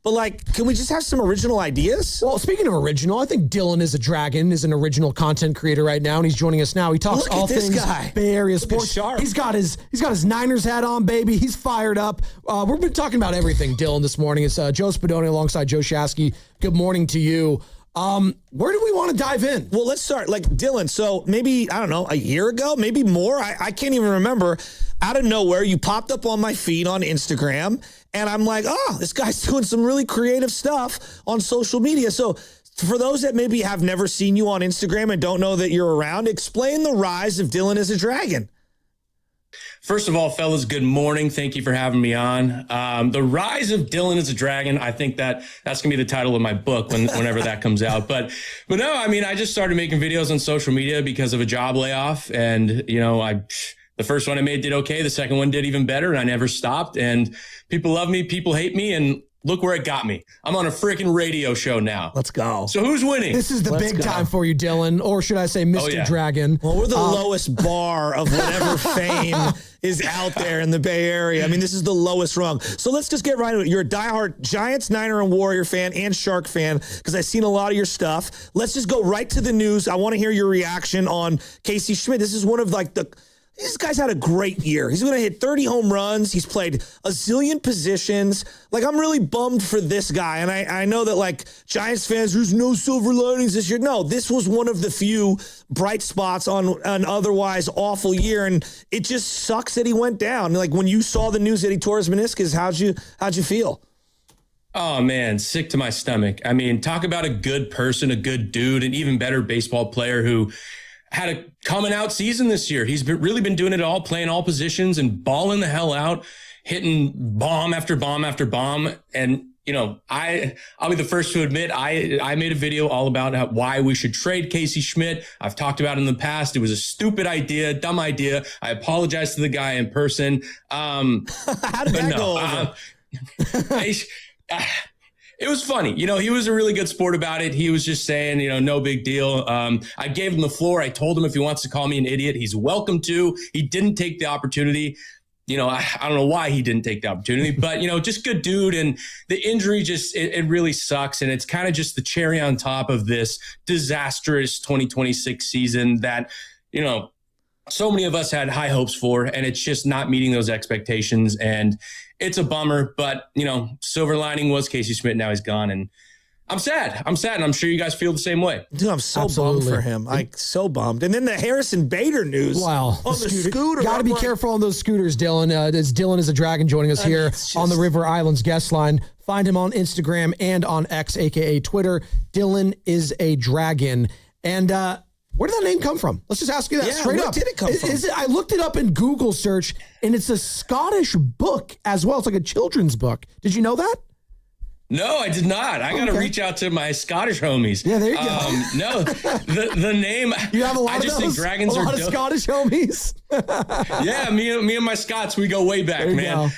but like, can we just have some original ideas? Well, speaking of original, I think Dylan is a dragon, is an original content creator right now, and he's joining us now. He talks all things Bay Area sports. He's got his Niners hat on, baby. He's fired up. We've been talking about everything, Dylan, this morning. It's Joe Spadoni alongside Joe Shasky. Good morning to you. Where do we want to dive in? Well, let's start. Like, Dylan, so maybe, I don't know, a year ago, maybe more. I can't even remember. Out of nowhere, you popped up on my feed on Instagram, and I'm like, oh, this guy's doing some really creative stuff on social media. So for those that maybe have never seen you on Instagram and don't know that you're around, explain the rise of Dylan as a Dragon. First of all, fellas, good morning. Thank you for having me on. The Rise of Dylan as a Dragon. I think that's going to be the title of my book whenever that comes out. But no, I mean, I just started making videos on social media because of a job layoff. And, you know, the first one I made did okay. The second one did even better. And I never stopped. And people love me. People hate me. And look where it got me. I'm on a freaking radio show now. Let's go. So who's winning? This is the big time for you, Dylan, or should I say Mr. Dragon? Well, we're the lowest bar of whatever fame is out there in the Bay Area. I mean, this is the lowest rung. So let's just get right into it. You're a diehard Giants, Niner, and Warrior fan and Shark fan because I've seen a lot of your stuff. Let's just go right to the news. I want to hear your reaction on Casey Schmitt. This is one of like this guy's had a great year. He's going to hit 30 home runs. He's played a zillion positions. Like, I'm really bummed for this guy. And I know that, like, Giants fans, there's no silver linings this year. No, this was one of the few bright spots on an otherwise awful year. And it just sucks that he went down. Like, when you saw the news that he tore his meniscus, how'd you feel? Oh, man, sick to my stomach. I mean, talk about a good person, a good dude, an even better baseball player who had a coming out season this year. He's really been doing it all, playing all positions and balling the hell out, hitting bomb after bomb after bomb. And, you know, I'll be the first to admit I made a video all about why we should trade Casey Schmitt. I've talked about it in the past. It was a stupid idea, dumb idea. I apologize to the guy in person. How did that go over? It was funny. You know, he was a really good sport about it. He was just saying, you know, no big deal. I gave him the floor. I told him if he wants to call me an idiot, he's welcome to. He didn't take the opportunity. You know, I don't know why he didn't take the opportunity, but, you know, just good dude. And the injury just, it really sucks. And it's kind of just the cherry on top of this disastrous 2026 season that, you know, so many of us had high hopes for, and it's just not meeting those expectations. And it's a bummer, but, you know, silver lining was Casey Schmitt. Now he's gone, and I'm sad. And I'm sure you guys feel the same way. Dude, I'm so bummed for him. Like, so bummed. And then the Harrison Bader news. Wow. On the scooter. Got to be careful on those scooters, Dylan. It's Dylan is a Dragon joining us here on the River Islands guest line. Find him on Instagram and on X, a.k.a. Twitter. Dylan is a Dragon. And where did that name come from? Let's just ask you that straight up. Where did it come from? I looked it up in Google search, and it's a Scottish book as well. It's like a children's book. Did you know that? No, I did not. I got to reach out to my Scottish homies. Yeah, there you go. No, the name. You have a lot I just of those? think dragons a lot are of Scottish homies. Yeah, me and my Scots, we go way back, man.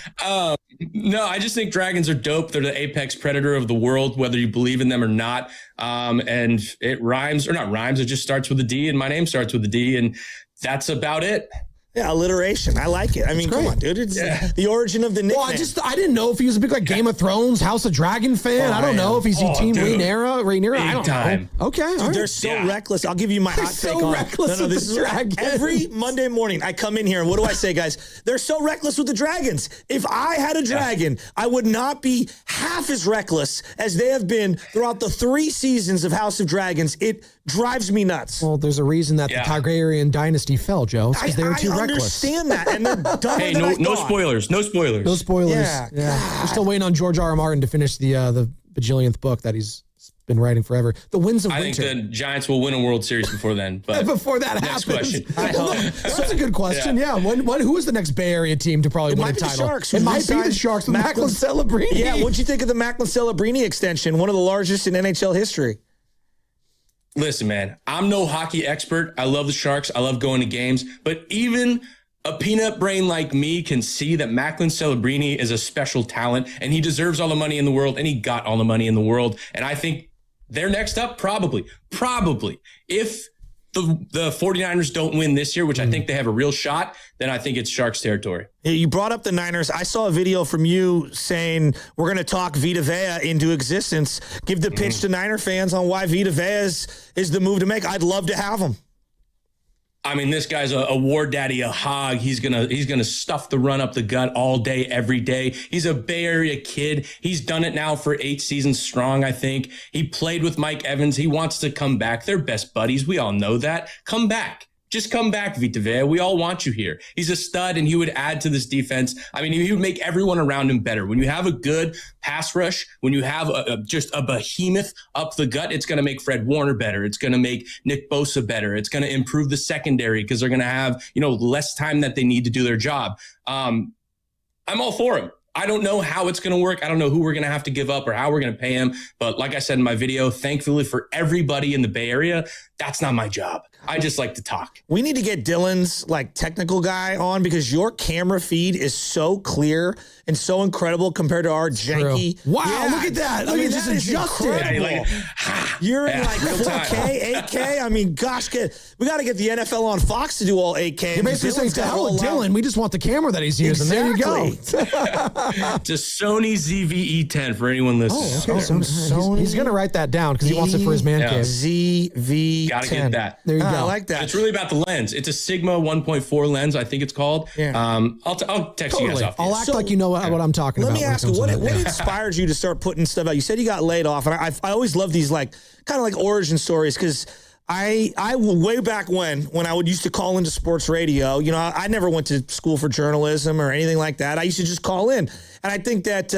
No, I just think dragons are dope. They're the apex predator of the world, whether you believe in them or not. And it rhymes, or not rhymes. It just starts with a D, and my name starts with a D, and that's about it. Yeah, alliteration. I like it. I mean, come on, dude. It's the origin of the nickname. Well, I didn't know if he was a big like Game of Thrones, House of Dragon fan. I don't know if he's Team Rhaenyra. I don't know. Okay, dude, they're so reckless. I'll give you my hot take on reckless. No, this is every Monday morning. I come in here, and what do I say, guys? They're so reckless with the dragons. If I had a dragon, I would not be half as reckless as they have been throughout the 3 seasons of House of Dragons. It drives me nuts. Well, there's a reason that the Targaryen dynasty fell, Joe. Because they were too reckless. I understand that, and they're dumber Hey, than no spoilers. No spoilers. No spoilers. Yeah. We're still waiting on George R. R. Martin to finish the bajillionth book that he's been writing forever. The Winds of Winter. I think the Giants will win a World Series before then. But before that next happens. question. That's a good question. Yeah. Who is the next Bay Area team to probably win a title? It might be the Sharks. The Macklin Celebrini. Yeah. What'd you think of the Macklin Celebrini extension? One of the largest in NHL history. Listen, man, I'm no hockey expert. I love the Sharks. I love going to games. But even a peanut brain like me can see that Macklin Celebrini is a special talent, and he deserves all the money in the world, and he got all the money in the world. And I think they're next up, probably. If the 49ers don't win this year, which I think they have a real shot, then I think it's Sharks territory. You brought up the Niners. I saw a video from you saying we're going to talk Vita Vea into existence. Give the pitch to Niner fans on why Vita Vea is the move to make. I'd love to have him. I mean, this guy's a war daddy, a hog. He's gonna stuff the run up the gut all day, every day. He's a Bay Area kid. He's done it now for 8 seasons strong, I think. He played with Mike Evans. He wants to come back. They're best buddies. We all know that. Come back. Just come back, Vita Vea. We all want you here. He's a stud, and he would add to this defense. I mean, he would make everyone around him better. When you have a good pass rush, when you have just a behemoth up the gut, it's going to make Fred Warner better. It's going to make Nick Bosa better. It's going to improve the secondary because they're going to have, less time that they need to do their job. I'm all for him. I don't know how it's going to work. I don't know who we're going to have to give up or how we're going to pay him. But like I said in my video, thankfully for everybody in the Bay Area, that's not my job. I just like to talk. We need to get Dylan's technical guy on because your camera feed is so clear and so incredible compared to our janky. Wow, look at that. Look at just adjusted. You're in 4K, 8K. I mean, gosh, we got to get the NFL on Fox to do all 8K. You're basically saying to hell with Dylan. We just want the camera that he's using. Exactly. There you go. It's a Sony ZV-E10 for anyone listening. Okay. Sony. He's going to write that down because he wants it for his man cave. ZV-10. Got to get that. There you go. I like that. It's really about the lens. It's a Sigma 1.4 lens, I think it's called. Yeah. I'll text you guys off. I'll act like you know what I'm talking about. Let me ask you, what inspired you to start putting stuff out? You said you got laid off, and I always love these kind of origin stories because I way back when I used to call into sports radio, I never went to school for journalism or anything like that. I used to just call in, and I think that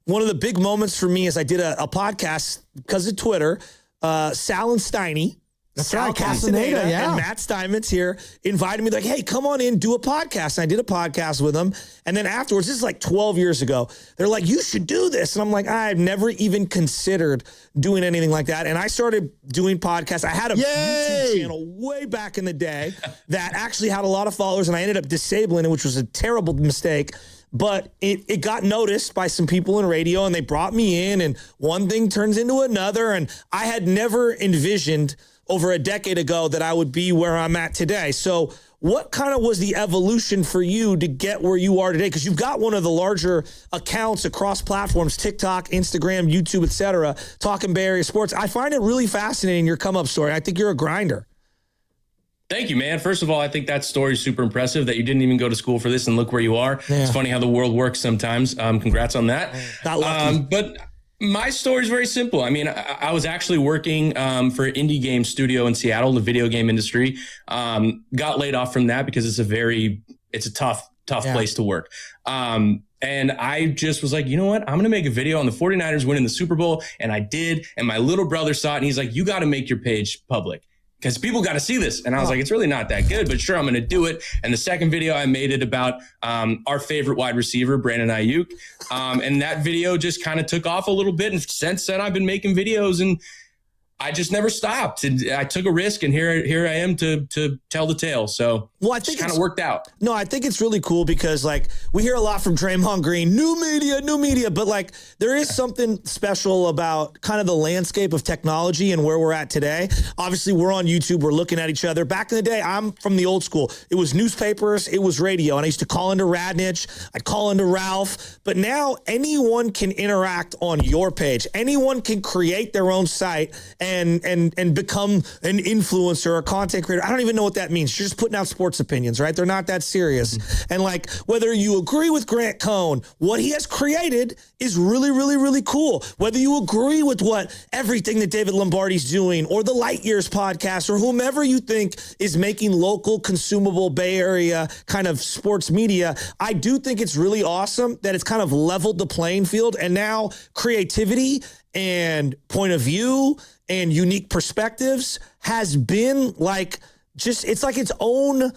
one of the big moments for me is I did a podcast because of Twitter. Sal and Steiny. That's Sal right, Castaneda and Matt Steinmetz here invited me hey, come on in, do a podcast. And I did a podcast with them. And then afterwards, this is 12 years ago, they're like, you should do this. And I'm like, I've never even considered doing anything like that. And I started doing podcasts. I had a YouTube channel way back in the day that actually had a lot of followers, and I ended up disabling it, which was a terrible mistake. But it got noticed by some people in radio, and they brought me in, and one thing turns into another. And I had never envisioned over a decade ago that I would be where I'm at today. So what kind of was the evolution for you to get where you are today? Because you've got one of the larger accounts across platforms, TikTok, Instagram, YouTube, etc., talking Bay Area sports. I find it really fascinating, your come-up story. I think you're a grinder. Thank you, man. First of all, I think that story is super impressive that you didn't even go to school for this and look where you are. Yeah. It's funny how the world works sometimes. Congrats on that. Not lucky. But my story is very simple. I mean, I was actually working for an indie game studio in Seattle, the video game industry. Got laid off from that because it's a tough place to work. And I just was like, you know what? I'm going to make a video on the 49ers winning the Super Bowl. And I did. And my little brother saw it, and he's like, you got to make your page public because people got to see this. And I was like, it's really not that good, but sure, I'm going to do it. And the second video, I made it about our favorite wide receiver, Brandon Ayuk. And that video just kind of took off a little bit. And since then, I've been making videos, and I just never stopped. And I took a risk, and here I am to tell the tale. So I think it kind of worked out. No, I think it's really cool because we hear a lot from Draymond Green, new media, but there is something special about kind of the landscape of technology and where we're at today. Obviously, we're on YouTube. We're looking at each other. Back in the day, I'm from the old school. It was newspapers. It was radio. And I used to call into Radnich. I'd call into Ralph. But now anyone can interact on your page. Anyone can create their own site and become an influencer or a content creator. I don't even know what that means. You're just putting out sports opinions, right? They're not that serious. Mm-hmm. And whether you agree with Grant Cohn, what he has created is really, really, really cool. Whether you agree with everything that David Lombardi's doing or the Light Years podcast or whomever you think is making local, consumable Bay Area kind of sports media, I do think it's really awesome that it's kind of leveled the playing field, and now creativity and point of view and unique perspectives has been it's its own,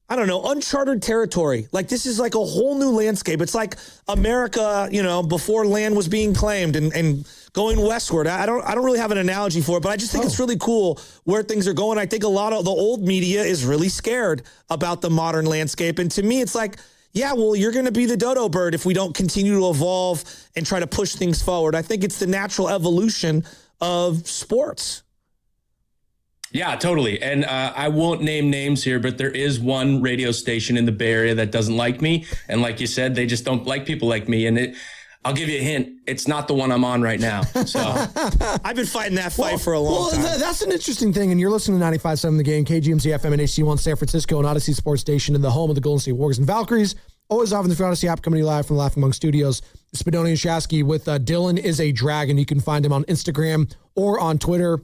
I don't know, uncharted territory. This is a whole new landscape. It's like America, before land was being claimed and going westward. I don't really have an analogy for it, but I just think it's really cool where things are going. I think a lot of the old media is really scared about the modern landscape. And to me, it's yeah, well, you're going to be the dodo bird if we don't continue to evolve and try to push things forward. I think it's the natural evolution of sports. Yeah, totally. And I won't name names here, but there is one radio station in the Bay Area that doesn't like me. And like you said, they just don't like people like me. And I'll give you a hint. It's not the one I'm on right now. So I've been fighting that fight for a long time. That's an interesting thing. And you're listening to 95.7 The Game, KGMZ FM and HD1 San Francisco, and Odyssey Sports Station in the home of the Golden State Warriors and Valkyries. Always off in the Free Odyssey app, coming to you live from the Laughing Monk Studios. Spadoni and Shasky with Dylan is a Dragon. You can find him on Instagram or on Twitter.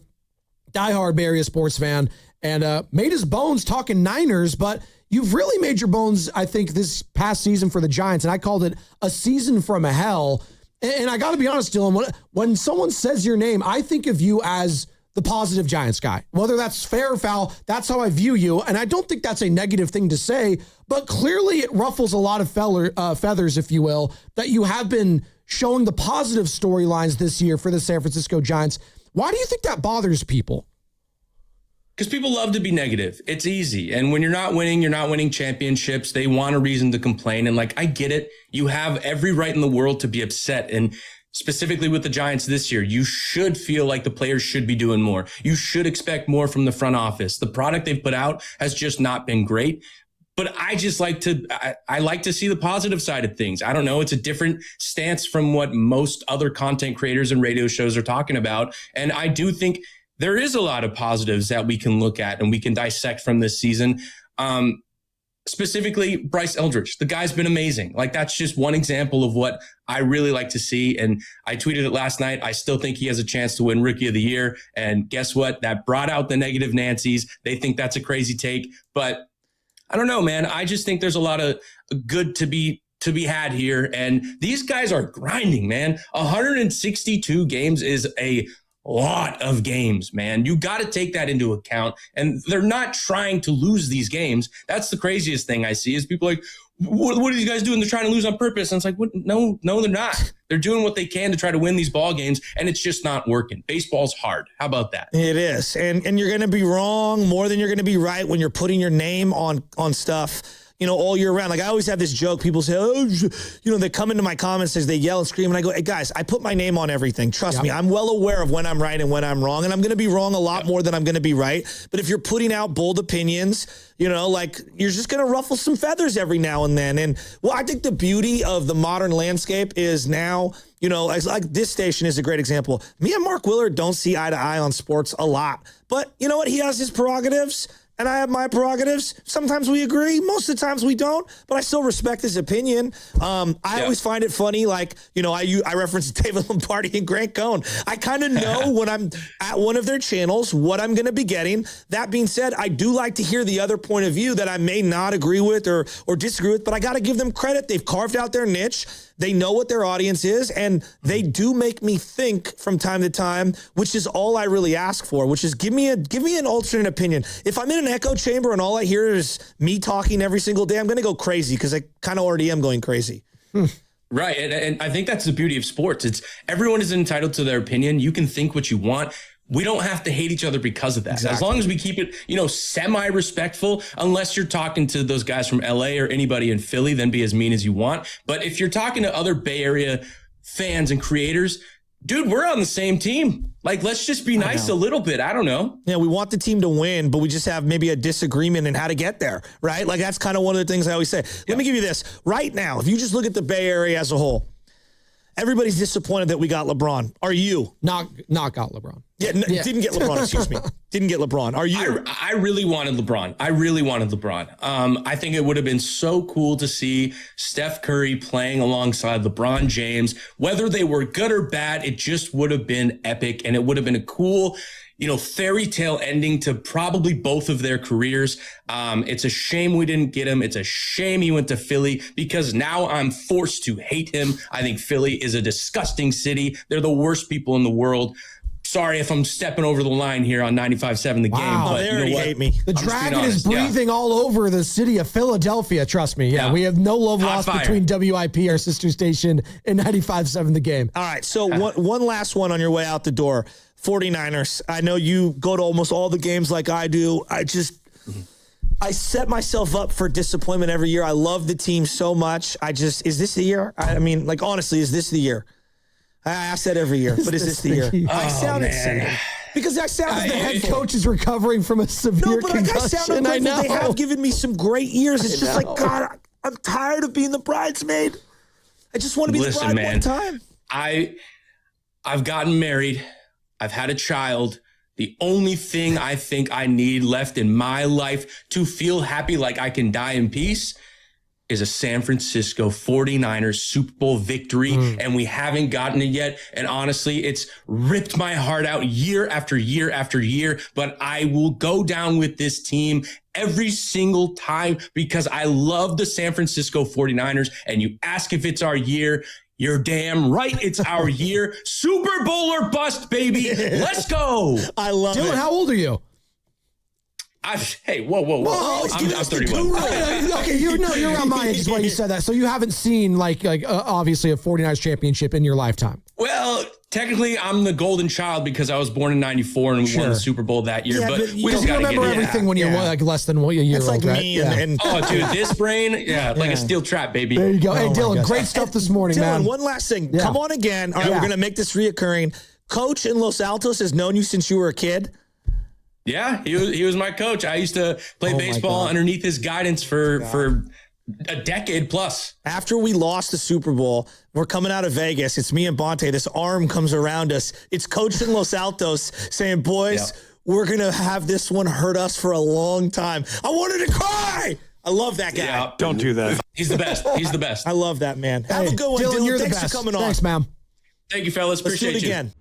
Diehard Bay Area sports fan, and made his bones talking Niners, but you've really made your bones, I think, this past season for the Giants, and I called it a season from hell. And I got to be honest, Dylan, when someone says your name, I think of you as the positive Giants guy. Whether that's fair or foul, that's how I view you, and I don't think that's a negative thing to say, but clearly it ruffles a lot of feathers, if you will, that you have been showing the positive storylines this year for the San Francisco Giants. Why do you think that bothers people? Because people love to be negative. It's easy. And when you're not winning championships. They want a reason to complain. And I get it. You have every right in the world to be upset. And specifically with the Giants this year, you should feel like the players should be doing more. You should expect more from the front office. The product they've put out has just not been great. But I just like to see the positive side of things. I don't know. It's a different stance from what most other content creators and radio shows are talking about. And I do think there is a lot of positives that we can look at and we can dissect from this season. Specifically, Bryce Eldridge. The guy's been amazing. That's just one example of what I really like to see. And I tweeted it last night. I still think he has a chance to win Rookie of the Year. And guess what? That brought out the negative Nancys. They think that's a crazy take. But I don't know, man. I just think there's a lot of good to be had here. And these guys are grinding, man. 162 games is a lot of games, man. You got to take that into account. And they're not trying to lose these games. That's the craziest thing I see is people what are these guys doing? They're trying to lose on purpose. And it's what? No, they're not. They're doing what they can to try to win these ball games, and it's just not working. Baseball's hard. How about that? It is. And you're going to be wrong more than you're going to be right when you're putting your name on stuff, all year round. I always have this joke. People say, they come into my comments as they yell and scream. And I go, hey, guys, I put my name on everything. Trust me. I'm well aware of when I'm right and when I'm wrong. And I'm going to be wrong a lot more than I'm going to be right. But if you're putting out bold opinions, you're just going to ruffle some feathers every now and then. And I think the beauty of the modern landscape is now, this station is a great example. Me and Mark Willard don't see eye to eye on sports a lot. But you know what? He has his prerogatives. And I have my prerogatives. Sometimes we agree. Most of the times we don't. But I still respect his opinion. I always find it funny. I reference David Lombardi and Grant Cohn. I kind of know when I'm at one of their channels what I'm going to be getting. That being said, I do like to hear the other point of view that I may not agree with or disagree with. But I got to give them credit. They've carved out their niche. They know what their audience is, and they do make me think from time to time, which is all I really ask for, which is give me an alternate opinion. If I'm in an echo chamber and all I hear is me talking every single day, I'm going to go crazy because I kind of already am going crazy. Right. And I think that's the beauty of sports. Everyone is entitled to their opinion. You can think what you want. We don't have to hate each other because of that. Exactly. As long as we keep it, semi-respectful, unless you're talking to those guys from LA or anybody in Philly, then be as mean as you want. But if you're talking to other Bay Area fans and creators, dude, we're on the same team. Let's just be nice a little bit. I don't know. Yeah, we want the team to win, but we just have maybe a disagreement in how to get there, right? That's kind of one of the things I always say. Let me give you this. Right now, if you just look at the Bay Area as a whole, everybody's disappointed that we got LeBron. Are you? Not got LeBron. Didn't get LeBron, excuse me. Didn't get LeBron. Are you? I really wanted LeBron. I think it would have been so cool to see Steph Curry playing alongside LeBron James. Whether they were good or bad, it just would have been epic, and it would have been a cool, fairy tale ending to probably both of their careers. It's a shame we didn't get him. It's a shame he went to Philly because now I'm forced to hate him. I think Philly is a disgusting city. They're the worst people in the world. Sorry if I'm stepping over the line here on 95.7 The Game. But they already hate me. The Dragon is breathing all over the city of Philadelphia. Trust me. Yeah. We have no love lost between WIP, our sister station, and 95.7 The Game. All right. So one last one on your way out the door. 49ers. I know you go to almost all the games like I do. I set myself up for disappointment every year. I love the team so much. Is this the year? Honestly, is this the year? I ask that every year, but is this the year? I sound insane. Because I sound the head coach is recovering from a severe concussion. I sound ungrateful. They have given me some great years. It's just like, God, I'm tired of being the bridesmaid. I just want to be the bride one time. I've gotten married. I've had a child. The only thing I think I need left in my life to feel happy like I can die in peace is a San Francisco 49ers Super Bowl victory, and we haven't gotten it yet. And honestly, it's ripped my heart out year after year after year, but I will go down with this team every single time because I love the San Francisco 49ers. And you ask if it's our year, you're damn right it's our year. Super Bowl or bust, baby. Let's go. I love it. Dylan, how old are you? Hey, whoa. I'm 31. Okay, you're around my age is why you said that. So you haven't seen like obviously a 49ers championship in your lifetime. Well, technically I'm the golden child because I was born in 94 and we won the Super Bowl that year. But we don't remember everything when you're like less than a year old, like right? Me and oh, dude, this brain, like a steel trap, baby. There you go. Hey, Dylan, great stuff this morning, man. Dylan, one last thing. Come on again. All right, we're going to make this reoccurring. Coach in Los Altos has known you since you were a kid. Yeah, he was my coach. I used to play baseball underneath his guidance for a decade plus. After we lost the Super Bowl, we're coming out of Vegas. It's me and Bonte. This arm comes around us. It's Coach in Los Altos saying, boys, we're going to have this one hurt us for a long time. I wanted to cry. I love that guy. Yeah. Don't do that. He's the best. He's the best. I love that, man. Have a good one, Dylan. You're Thanks the best. for coming on. Thanks, man. Thank you, fellas. Let's Appreciate do it you. again.